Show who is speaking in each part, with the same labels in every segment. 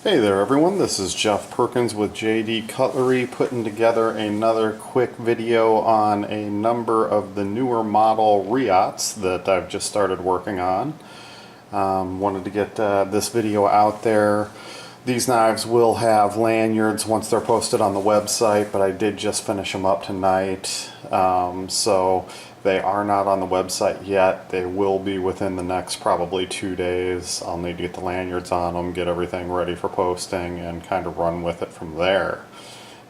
Speaker 1: Hey there everyone, this is Jeff Perkins with JD Cutlery putting together another quick video on a number of the newer model Reates that I've just started working on. Wanted to get this video out there. These knives will have lanyards once they're posted on the website, but I did just finish them up tonight, so they are not on the website yet. They will be within the next probably 2 days. I'll need to get the lanyards on them, get everything ready for posting, and kind of run with it from there.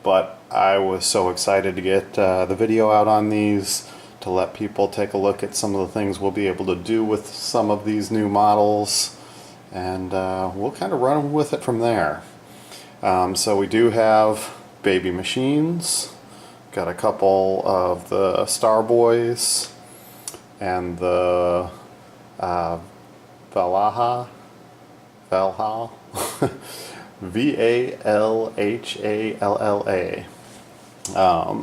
Speaker 1: But I was so excited to get the video out on these, to let people take a look at some of the things we'll be able to do with some of these new models, and we'll kind of run with it from there. So we do have baby machines. Got a couple of the Starboys and the Valhalla, V-A-L-H-A-L-L-A.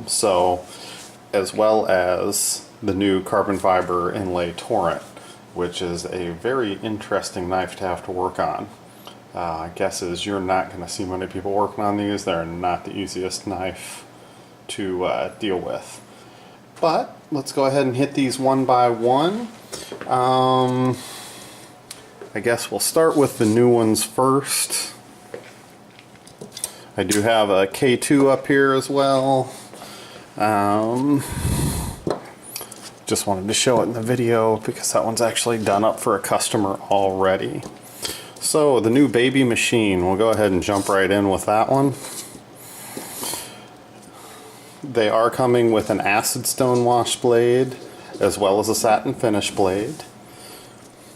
Speaker 1: So, as well as the new carbon fiber inlay Torrent, which is a very interesting knife to have to work on. I guess is you're not going to see many people working on these. They're not the easiest knife to deal with. But let's go ahead and hit these one by one. I guess we'll start with the new ones first. I do have a K2 up here as well. Just wanted to show it in the video because that one's actually done up for a customer already. So the new baby machine, we'll go ahead and jump right in with that one. They are coming with an acid stone wash blade as well as a satin finish blade.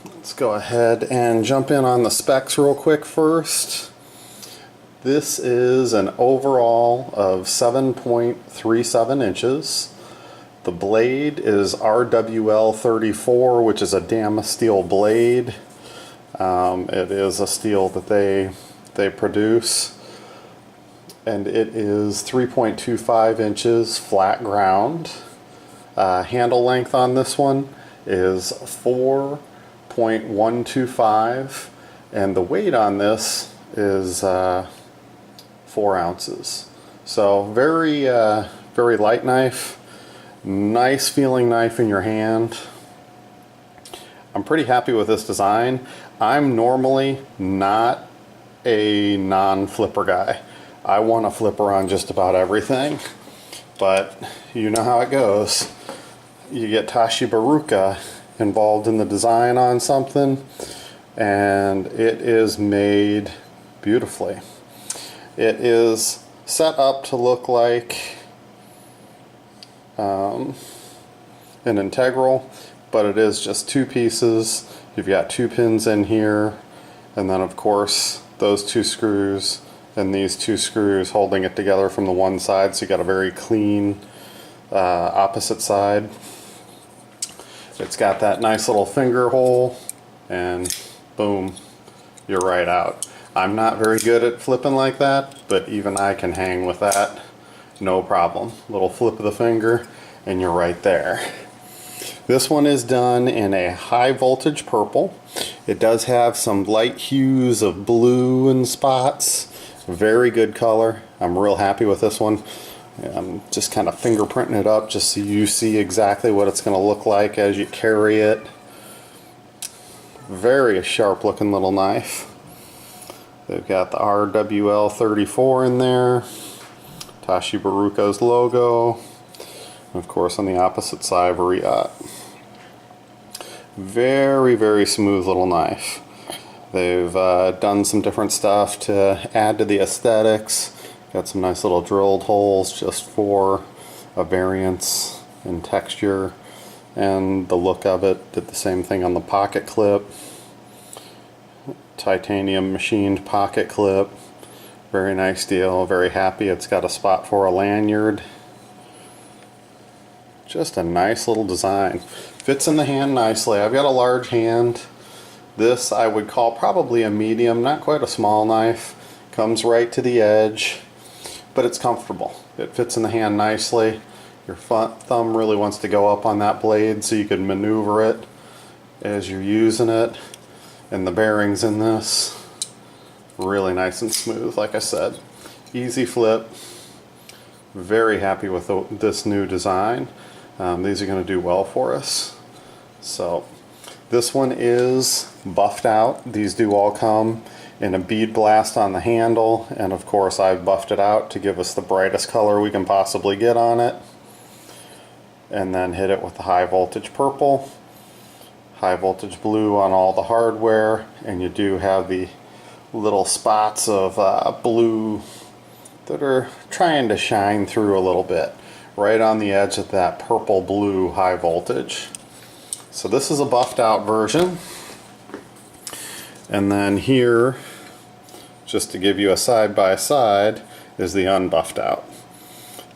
Speaker 1: Let's go ahead and jump in on the specs real quick first. This is an overall of 7.37 inches. The blade is RWL 34, which is a Damascus steel blade. It is a steel that they produce. And it is 3.25 inches flat ground. Handle length on this one is 4.125, and the weight on this is 4 ounces. So very very light knife, nice feeling knife in your hand. I'm pretty happy with this design. I'm normally not a non-flipper guy. I want a flipper on just about everything, but you know how it goes. You get Toshibaruka involved in the design on something, and it is made beautifully. It is set up to look like an integral, but it is just 2 pieces. You've got 2 pins in here, and then of course those 2 screws and these 2 screws holding it together from the one side, so you got a very clean opposite side. It's got that nice little finger hole, and boom, you're right out. I'm not very good at flipping like that, but even I can hang with that, no problem. Little flip of the finger, and you're right there. This one is done in a high voltage purple. It does have some light hues of blue and spots. Very good color. I'm real happy with this one. I'm just kind of fingerprinting it up just so you see exactly what it's going to look like as you carry it. Very sharp looking little knife. They've got the RWL 34 in there, Toshibaruka's logo, and of course on the opposite side, Reate. Very, very smooth little knife. They've done some different stuff to add to the aesthetics. Got some nice little drilled holes just for a variance in texture and the look of it. Did the same thing on the pocket clip. Titanium machined pocket clip. Very nice deal. Very happy. It's got a spot for a lanyard. Just a nice little design. Fits in the hand nicely. I've got a large hand. This I would call probably a medium, not quite a small knife. Comes right to the edge, but it's comfortable. It fits in the hand nicely. Your thumb really wants to go up on that blade so you can maneuver it as you're using it. And the bearings in this Really nice and smooth, like I said. Easy flip. Very happy with this new design. These are going to do well for us. So this one is buffed out. These do all come in a bead blast on the handle, and of course I've buffed it out to give us the brightest color we can possibly get on it. And then hit it with the high voltage purple, high voltage blue on all the hardware, and you do have the little spots of blue that are trying to shine through a little bit right on the edge of that purple blue high voltage. So this is a buffed out version. And then here, just to give you a side by side, is the unbuffed out.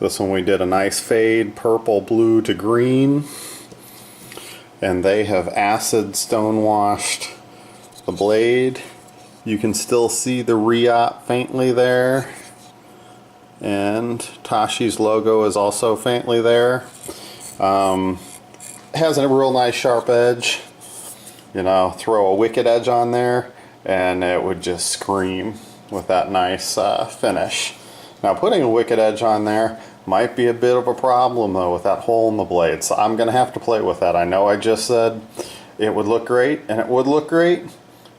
Speaker 1: This one we did a nice fade purple blue to green, and they have acid stone washed the blade. You can still see the Reate faintly there, and Tashi's logo is also faintly there. Has a real nice sharp edge. You know, throw a wicked edge on there and it would just scream with that nice finish. Now putting a wicked edge on there might be a bit of a problem though with that hole in the blade, so I'm gonna have to play with that. I know I just said it would look great, and it would look great,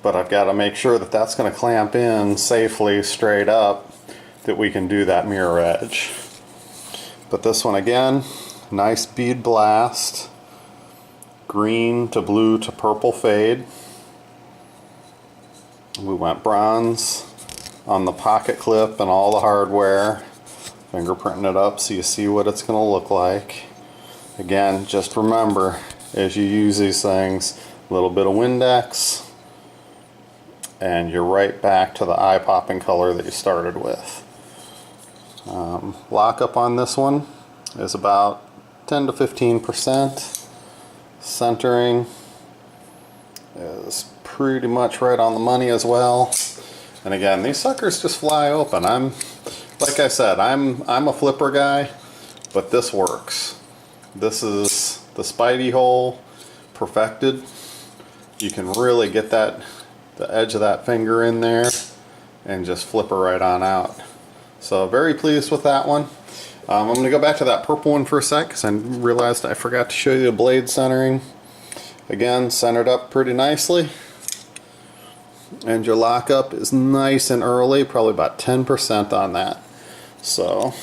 Speaker 1: but I've got to make sure that that's going to clamp in safely straight up, that we can do that mirror edge. But this one again, nice bead blast, green to blue to purple fade. We went bronze on the pocket clip and all the hardware, fingerprinting it up so you see what it's going to look like. Again, just remember as you use these things, a little bit of Windex, and you're right back to the eye-popping color that you started with. Lockup on this one is about 10 to 15%. Centering is pretty much right on the money as well. And again, these suckers just fly open. Like I said, I'm a flipper guy, but this works. This is the Spidey hole perfected. You can really get the edge of that finger in there and just flip her right on out. So very pleased with that one. I'm going to go back to that purple one for a sec because I realized I forgot to show you the blade centering. Again, centered up pretty nicely. And your lockup is nice and early, probably about 10% on that. So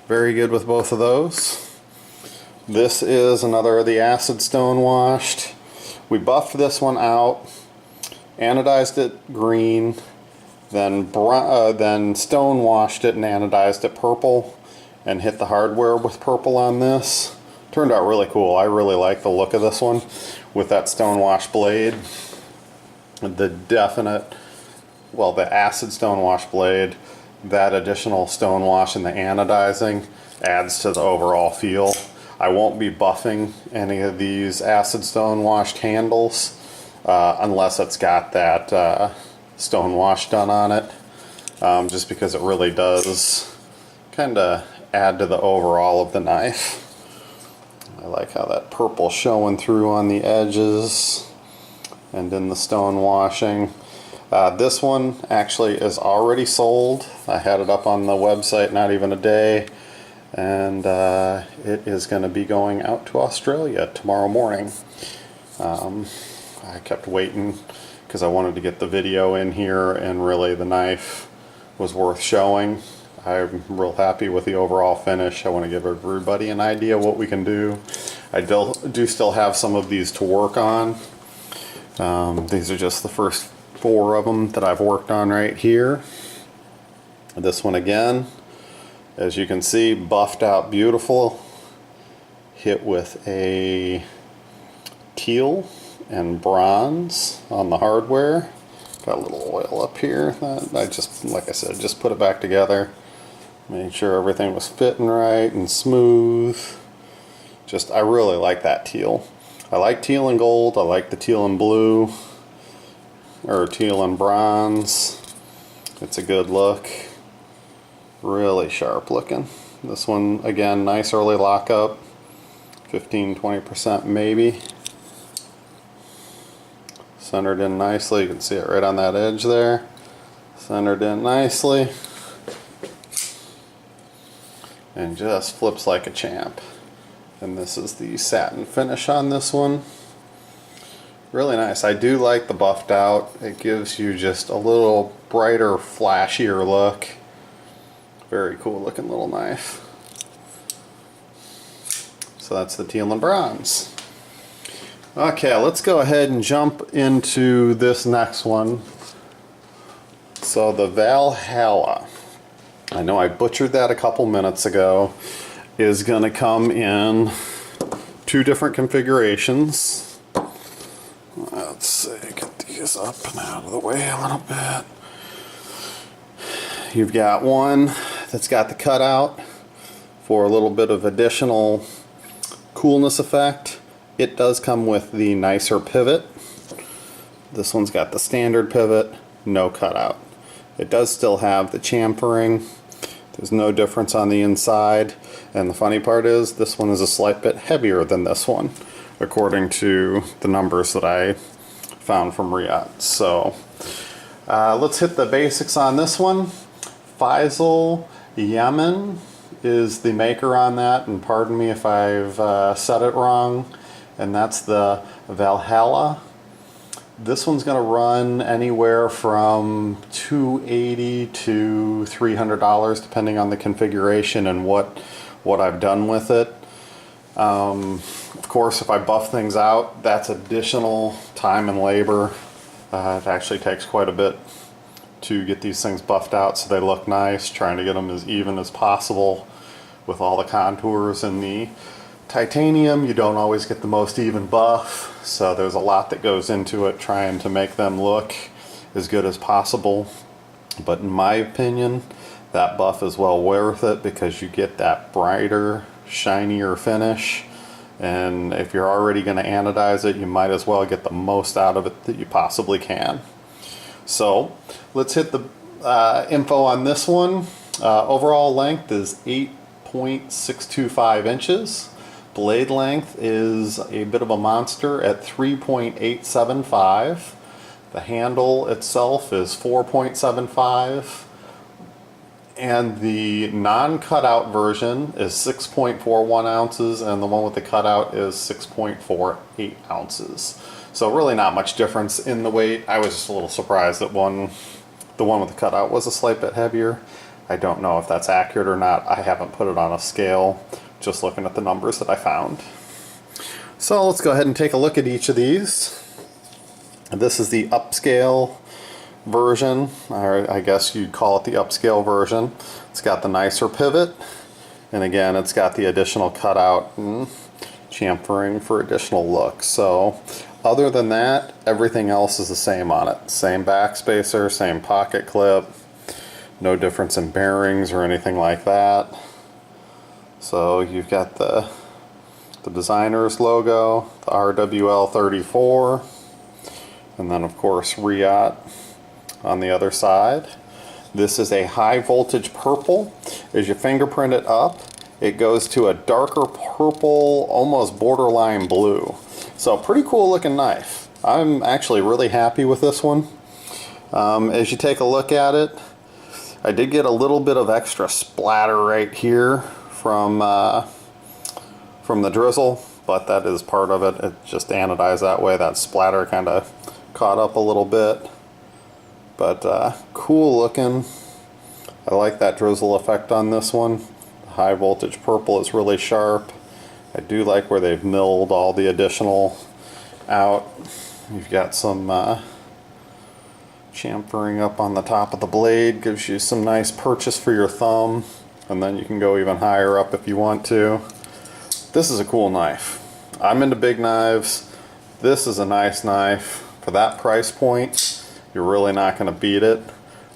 Speaker 1: very good with both of those. This is another of the acid stone washed. We buffed this one out, anodized it green, then stone washed it and anodized it purple, and hit the hardware with purple on this. Turned out really cool. I really like the look of this one with that stone wash blade. The acid stone wash blade, that additional stone wash and the anodizing adds to the overall feel. I won't be buffing any of these acid stone washed handles unless it's got that stone wash done on it, just because it really does kind of add to the overall of the knife. I like how that purple showing through on the edges and in the stone washing. This one actually is already sold. I had it up on the website not even a day, and it is going to be going out to Australia tomorrow morning. I kept waiting because I wanted to get the video in here, and really the knife was worth showing. I'm real happy with the overall finish. I want to give everybody an idea what we can do. I do still have some of these to work on. These are just the first 4 of them that I've worked on right here. This one again, as you can see, buffed out beautiful. Hit with a teal and bronze on the hardware. Got a little oil up here. I just, like I said, just put it back together. Made sure everything was fitting right and smooth. I really like that teal. I like teal and gold. I like the teal and blue, or teal and bronze. It's a good look. Really sharp looking. This one, again, nice early lockup. 15-20% maybe. Centered in nicely. You can see it right on that edge there. Centered in nicely. And just flips like a champ. And this is the satin finish on this one. Really nice. I do like the buffed out. It gives you just a little brighter, flashier look. Very cool looking little knife. So that's the teal and bronze. Okay, let's go ahead and jump into this next one. So the Valhalla, I know I butchered that a couple minutes ago, is going to come in 2 different configurations. Let's see, get these up and out of the way a little bit. You've got one that's got the cutout for a little bit of additional coolness effect. It does come with the nicer pivot. This one's got the standard pivot, no cutout. It does still have the chamfering. There's no difference on the inside. And the funny part is this one is a slight bit heavier than this one, according to the numbers that I found from Reate. So let's hit the basics on this one. Faisal Yemen is the maker on that, and pardon me if I've said it wrong. And that's the Valhalla. This one's going to run anywhere from $280 to $300 depending on the configuration and what I've done with it. Of course, if I buff things out, that's additional time and labor. It actually takes quite a bit to get these things buffed out so they look nice, trying to get them as even as possible with all the contours in the titanium. You don't always get the most even buff, so there's a lot that goes into it trying to make them look as good as possible. But in my opinion, that buff is well worth it because you get that brighter, shinier finish, and if you're already going to anodize it, you might as well get the most out of it that you possibly can. So let's hit the info on this one. Overall length is 8.625 inches. Blade length is a bit of a monster at 3.875. The handle itself is 4.75. And the non-cutout version is 6.41 ounces, and the one with the cutout is 6.48 ounces. So really not much difference in the weight. I was just a little surprised that the one with the cutout was a slight bit heavier. I don't know if that's accurate or not. I haven't put it on a scale, just looking at the numbers that I found. So let's go ahead and take a look at each of these. This is the upscale version, or I guess you'd call it the upscale version. It's got the nicer pivot, and again it's got the additional cutout and chamfering for additional look. So other than that, everything else is the same on it. Same backspacer, same pocket clip, no difference in bearings or anything like that. So you've got the designer's logo, the RWL34, and then of course Reate on the other side. This is a high voltage purple. As you fingerprint it up, it goes to a darker purple, almost borderline blue. So pretty cool looking knife. I'm actually really happy with this one. As you take a look at it, I did get a little bit of extra splatter right here from the drizzle, but that is part of it. It just anodized that way. That splatter kind of caught up a little bit. But cool looking. I like that drizzle effect on this one. The high voltage purple is really sharp. I do like where they've milled all the additional out. You've got some chamfering up on the top of the blade, gives you some nice purchase for your thumb, and then you can go even higher up if you want to. This is a cool knife. I'm into big knives. This is a nice knife. For that price point, you're really not going to beat it.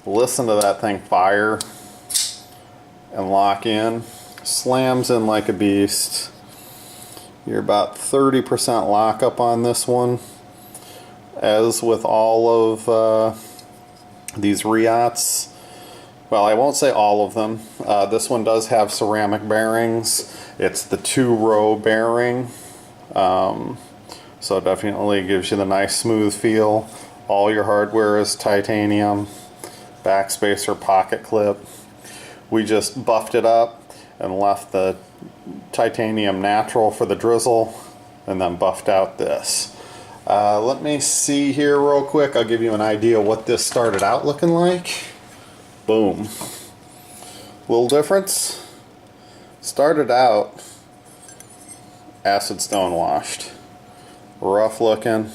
Speaker 1: Listen to that thing fire and lock in. Slams in like a beast. You're about 30% lockup on this one. As with all of these Reates, well, I won't say all of them. This one does have ceramic bearings. It's the 2-row bearing. So it definitely gives you the nice smooth feel. All your hardware is titanium. backspacer pocket clip. We just buffed it up and left the titanium natural for the drizzle, and then buffed out this. Let me see here real quick. I'll give you an idea what this started out looking like. Boom. Little difference. Started out acid stone washed. Rough looking.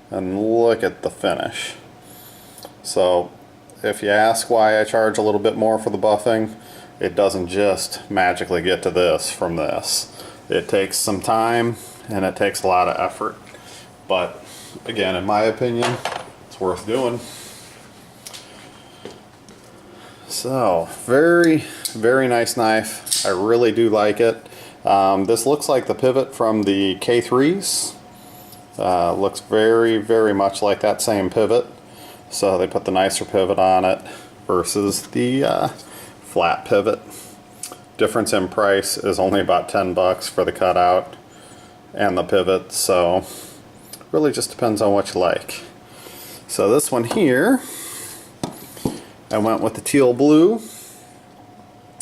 Speaker 1: And look at the finish. So if you ask why I charge a little bit more for the buffing, it doesn't just magically get to this from this. It takes some time and it takes a lot of effort. But again, in my opinion, it's worth doing. So, very, very nice knife. I really do like it. This looks like the pivot from the K3s. Looks very, very much like that same pivot. So they put the nicer pivot on it versus the flat pivot. Difference in price is only about 10 bucks for the cutout and the pivot, so really just depends on what you like. So this one here, I went with the teal blue,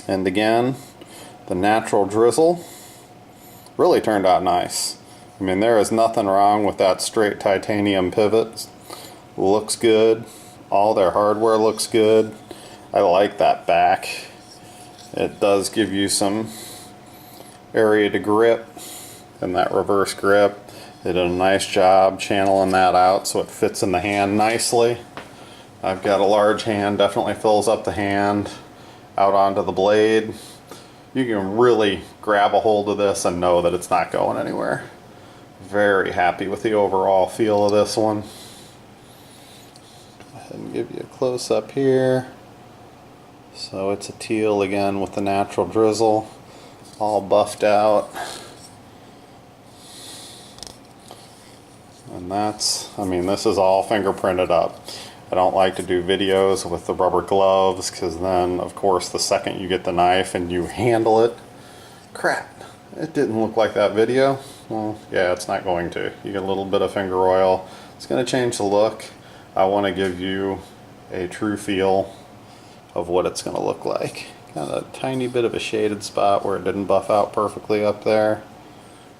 Speaker 1: and again the natural drizzle. Really turned out nice. I mean, there is nothing wrong with that straight titanium pivot. Looks good. All their hardware looks good. I like that back. It does give you some area to grip and that reverse grip. They did a nice job channeling that out so it fits in the hand nicely. I've got a large hand, definitely fills up the hand out onto the blade. You can really grab a hold of this and know that it's not going anywhere. Very happy with the overall feel of this one. Go ahead and give you a close up here. So it's a teal again with the natural drizzle, all buffed out. And that's, I mean, this is all fingerprinted up. I don't like to do videos with the rubber gloves because then, of course, the second you get the knife and you handle it, crap, it didn't look like that video. Well, yeah, it's not going to. You get a little bit of finger oil. It's going to change the look. I want to give you a true feel of what it's going to look like. Got a tiny bit of a shaded spot where it didn't buff out perfectly up there,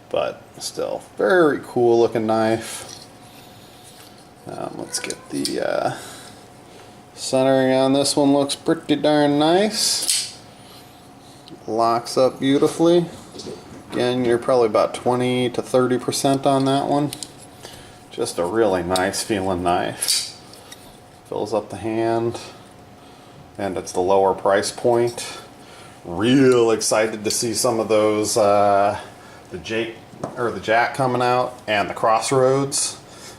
Speaker 1: but still, very cool looking knife. Let's get the centering on this one. Looks pretty darn nice. Locks up beautifully. Again, you're probably about 20 to 30% on that one. Just a really nice feeling knife. Fills up the hand, and it's the lower price point. Real excited to see some of those the Jack coming out and the Crossroads.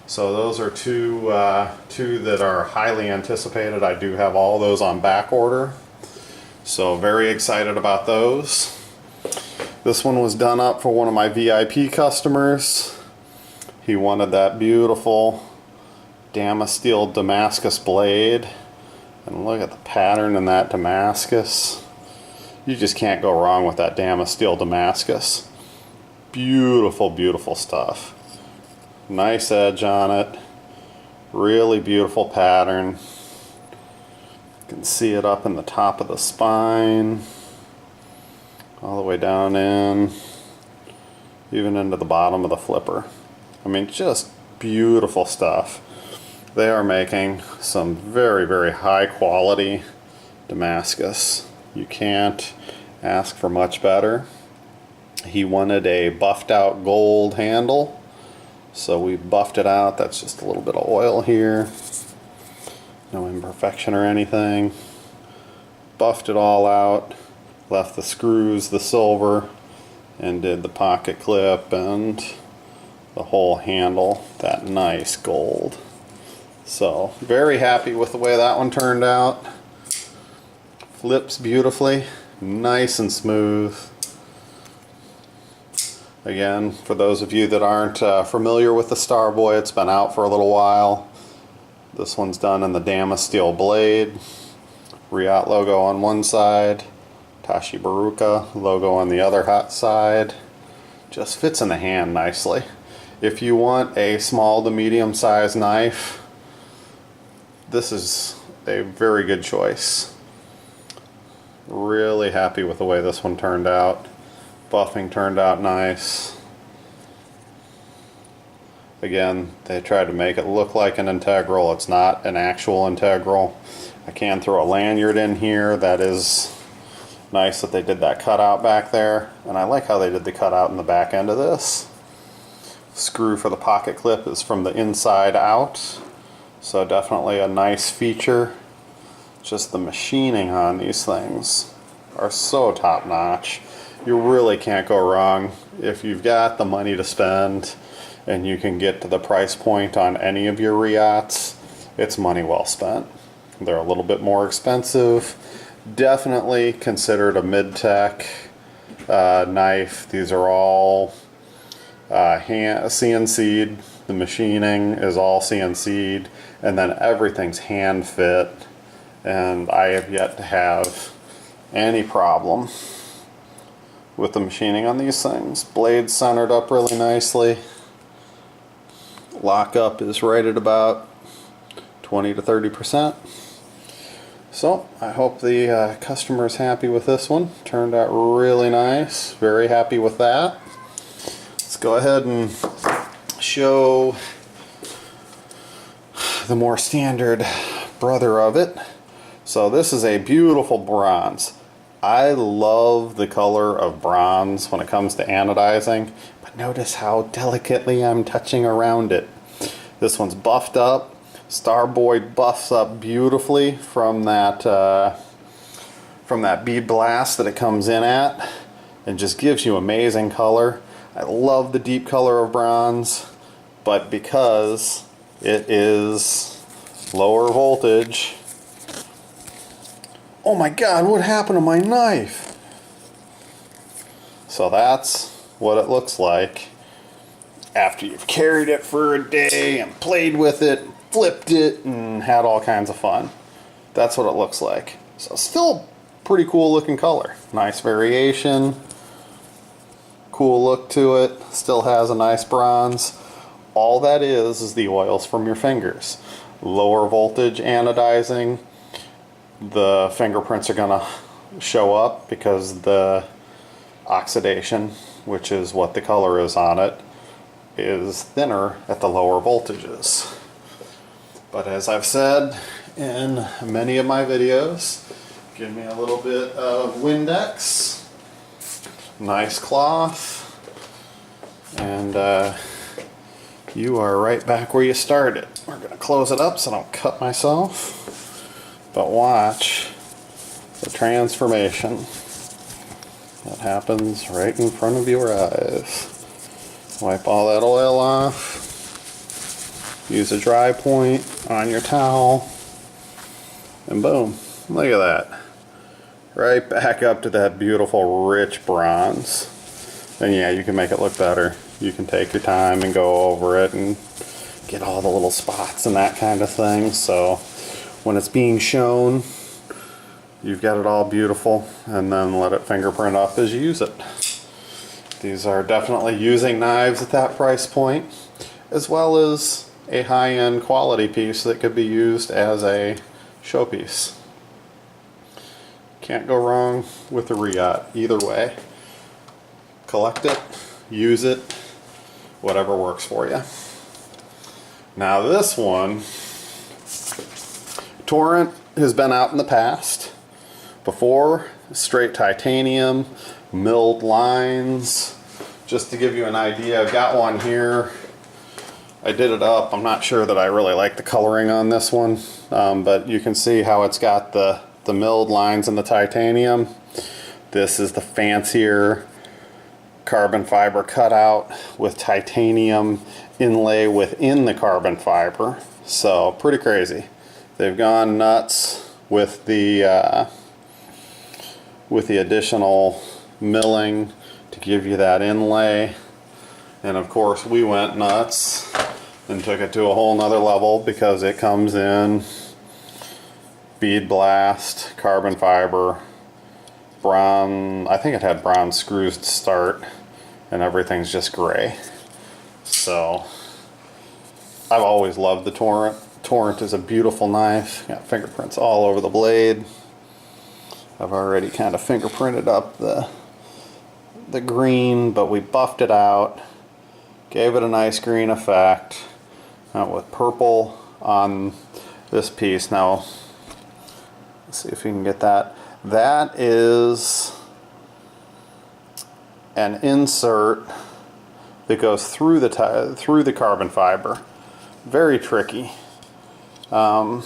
Speaker 1: So those are two that are highly anticipated. I do have all those on back order. So very excited about those. This one was done up for one of my VIP customers. He wanted that beautiful Damasteel Damascus blade. And look at the pattern in that Damascus. You just can't go wrong with that Damasteel Damascus. Beautiful, beautiful stuff. Nice edge on it. Really beautiful pattern. You can see it up in the top of the spine. All the way down in. Even into the bottom of the flipper. I mean, just beautiful stuff. They are making some very, very high quality Damascus. You can't ask for much better. He wanted a buffed out gold handle. So we buffed it out. That's just a little bit of oil here. No imperfection or anything. Buffed it all out. Left the screws, the silver, and did the pocket clip and the whole handle, that nice gold. So very happy with the way that one turned out. Flips beautifully, nice and smooth. Again, for those of you that aren't familiar with the Starboy, it's been out for a little while. This one's done in the Damasteel blade. Reate logo on one side, Tashi Baruka logo on the other hot side. Just fits in the hand nicely. If you want a small to medium sized knife, this is a very good choice. Really happy with the way this one turned out. Buffing turned out nice. Again, they tried to make it look like an integral. It's not an actual integral. I can throw a lanyard in here. That is nice that they did that cutout back there. And I like how they did the cutout in the back end of this. Screw for the pocket clip is from the inside out. So definitely a nice feature. Just the machining on these things are so top notch. You really can't go wrong if you've got the money to spend and you can get to the price point on any of your Reates. It's money well spent. They're a little bit more expensive. Definitely considered a mid-tech knife. These are all CNC'd. The machining is all CNC'd, and then everything's hand fit. And I have yet to have any problem with the machining on these things. Blades centered up really nicely. Lockup is right at about 20 to 30%. So I hope the customer is happy with this one. Turned out really nice. Very happy with that. Let's go ahead and show the more standard brother of it. So this is a beautiful bronze. I love the color of bronze when it comes to anodizing, but notice how delicately I'm touching around it. This one's buffed up. Starboy buffs up beautifully from that bead blast that it comes in at, and just gives you amazing color. I love the deep color of bronze, but because it is lower voltage. Oh my God, what happened to my knife? So that's what it looks like after you've carried it for a day and played with it, flipped it, and had all kinds of fun. That's what it looks like. So still pretty cool looking color. Nice variation. Cool look to it. Still has a nice bronze. All that is the oils from your fingers. Lower voltage anodizing. The fingerprints are gonna show up because the oxidation, which is what the color is on it, is thinner at the lower voltages. But as I've said in many of my videos, give me a little bit of Windex, nice cloth, and you are right back where you started. We're going to close it up so I don't cut myself, but watch the transformation that happens right in front of your eyes. Wipe all that oil off. Use a dry point on your towel, and boom, look at that. Right back up to that beautiful rich bronze. And yeah, you can make it look better. You can take your time and go over it and get all the little spots and that kind of thing. So when it's being shown, you've got it all beautiful, and then let it fingerprint up as you use it. These are definitely using knives at that price point, as well as a high-end quality piece that could be used as a showpiece. Can't go wrong with the Reate either way. Collect it, use it, whatever works for you. Now this one, Torrent has been out in the past. Before, straight titanium, milled lines. Just to give you an idea, I've got one here. I did it up. I'm not sure that I really like the coloring on this one, but you can see how it's got the milled lines in the titanium. This is the fancier carbon fiber cutout with titanium inlay within the carbon fiber. So pretty crazy. They've gone nuts with the additional milling to give you that inlay. And of course we went nuts and took it to a whole nother level because it comes in bead blast, carbon fiber, bronze. I think it had bronze screws to start, and everything's just gray. So I've always loved the Torrent. Torrent is a beautiful knife. Got fingerprints all over the blade. I've already kind of fingerprinted up the green, but we buffed it out, gave it a nice green effect. Went with purple on this piece. Now, let's see if you can get that. That is an insert that goes through the carbon fiber. Very tricky. How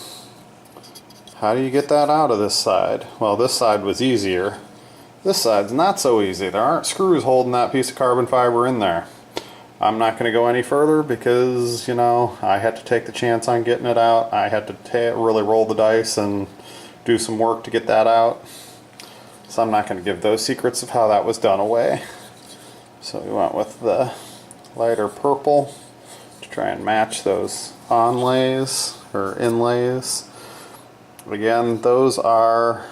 Speaker 1: do you get that out of this side? Well, this side was easier. This side's not so easy. There aren't screws holding that piece of carbon fiber in there. I'm not going to go any further because, you know, I had to take the chance on getting it out. I had to really roll the dice and do some work to get that out. So I'm not going to give those secrets of how that was done away. So we went with the lighter purple to try and match those onlays or inlays. Again, those are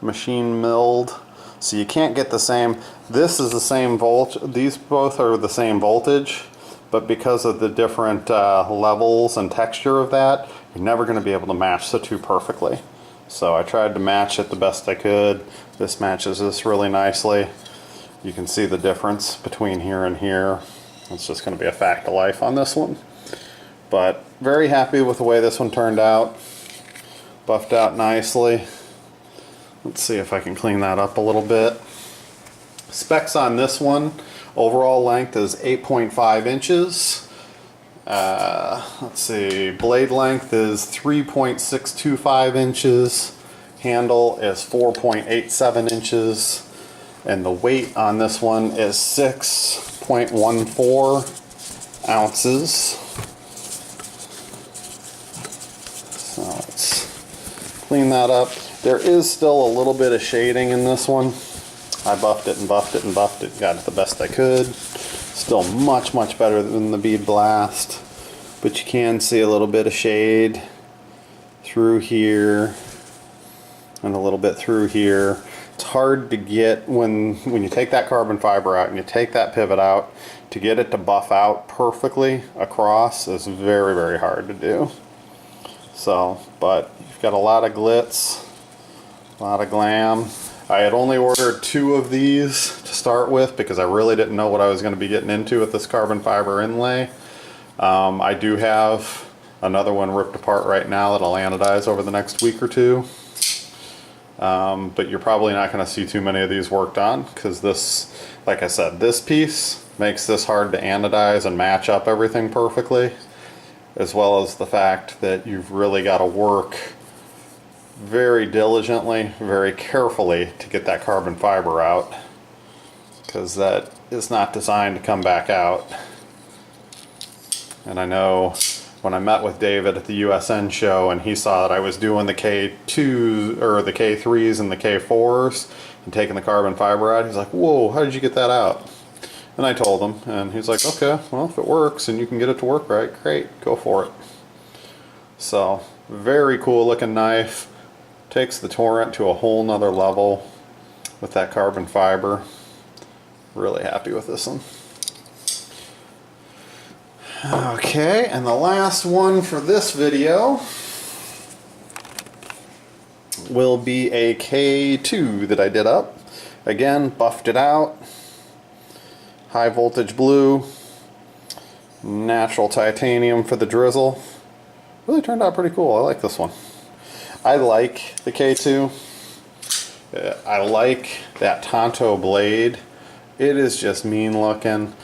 Speaker 1: machine milled, so you can't get the same. This is the same volt. These both are the same voltage, but because of the different levels and texture of that, you're never going to be able to match the two perfectly. So I tried to match it the best I could. This matches this really nicely. You can see the difference between here and here. It's just going to be a fact of life on this one. But very happy with the way this one turned out. Buffed out nicely. Let's see if I can clean that up a little bit. Specs on this one, overall length is 8.5 inches. Let's see, blade length is 3.625 inches. Handle is 4.87 inches. And the weight on this one is 6.14 ounces. So let's clean that up. There is still a little bit of shading in this one. I buffed it and buffed it and buffed it, got it the best I could. Still much, much better than the bead blast. But you can see a little bit of shade through here and a little bit through here. It's hard to get when you take that carbon fiber out and you take that pivot out, to get it to buff out perfectly across is very, very hard to do. So, but you've got a lot of glitz. A lot of glam. I had only ordered 2 of these to start with because I really didn't know what I was going to be getting into with this carbon fiber inlay. I do have another one ripped apart right now that I'll anodize over the next week or 2. But you're probably not going to see too many of these worked on because this, like I said, this piece makes this hard to anodize and match up everything perfectly, as well as the fact that you've really got to work very diligently, very carefully to get that carbon fiber out, because that is not designed to come back out. And I know when I met with David at the USN show and he saw that I was doing the K2s or the K3s and the K4s and taking the carbon fiber out, he's like, whoa, how did you get that out? And I told him, and he's like, okay, well, if it works and you can get it to work right, great, go for it. So very cool looking knife. Takes the Torrent to a whole nother level with that carbon fiber. Really happy with this one. Okay, and the last one for this video will be a K2 that I did up. Again, buffed it out. High voltage blue. Natural titanium for the drizzle. Really turned out pretty cool. I like this one. I like the K2. I like that Tonto blade. It is just mean looking.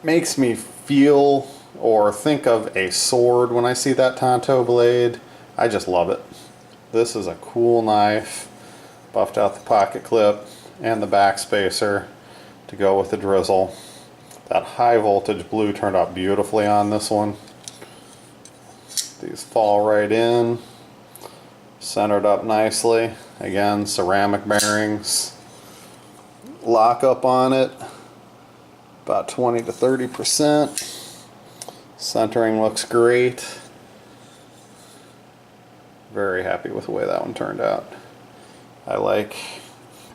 Speaker 1: Makes me feel or think of a sword when I see that Tonto blade. I just love it. This is a cool knife. Buffed out the pocket clip and the back spacer to go with the drizzle. That high voltage blue turned out beautifully on this one. These fall right in. Centered up nicely. Again, ceramic bearings. Lock up on it about 20 to 30%. Centering looks great. Very happy with the way that one turned out.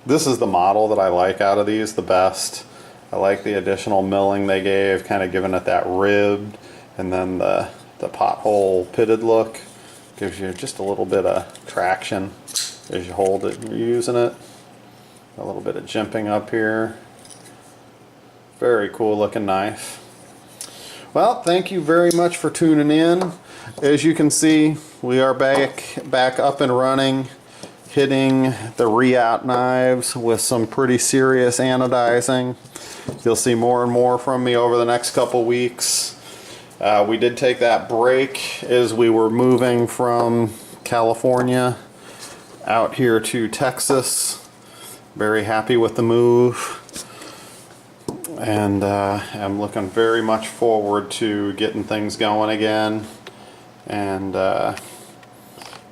Speaker 1: This is the model that I like out of these the best. I like the additional milling they gave, kind of giving it that ribbed, and then the the pothole pitted look. Gives you just a little bit of traction as you hold it and you're using it. A little bit of jimping up here. Very cool looking knife. Well, thank you very much for tuning in. As you can see, we are back up and running, hitting the Reate knives with some pretty serious anodizing. You'll see more and more from me over the next couple weeks. We did take that break as we were moving from California out here to Texas. Very happy with the move, and I'm looking very much forward to getting things going again and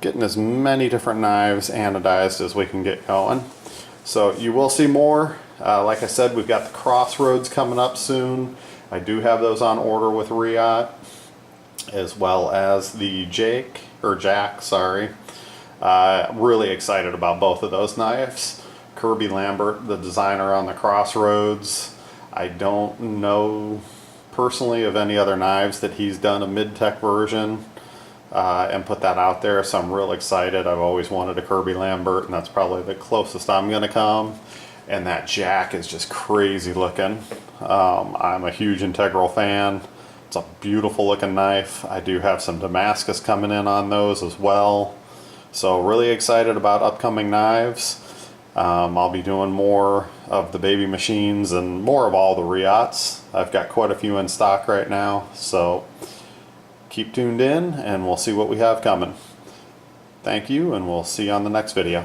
Speaker 1: getting as many different knives anodized as we can get going. So you will see more. Like I said, we've got the Crossroads coming up soon. I do have those on order with Reate, as well as the Jack. Really excited about both of those knives. Kirby Lambert, the designer on the Crossroads. I don't know personally of any other knives that he's done a mid-tech version and put that out there, so I'm real excited. I've always wanted a Kirby Lambert, and that's probably the closest I'm going to come. And that Jack is just crazy looking. I'm a huge Integral fan. It's a beautiful looking knife. I do have some Damascus coming in on those as well. So really excited about upcoming knives. I'll be doing more of the baby machines and more of all the Reates. I've got quite a few in stock right now. So keep tuned in and we'll see what we have coming. Thank you, and we'll see you on the next video.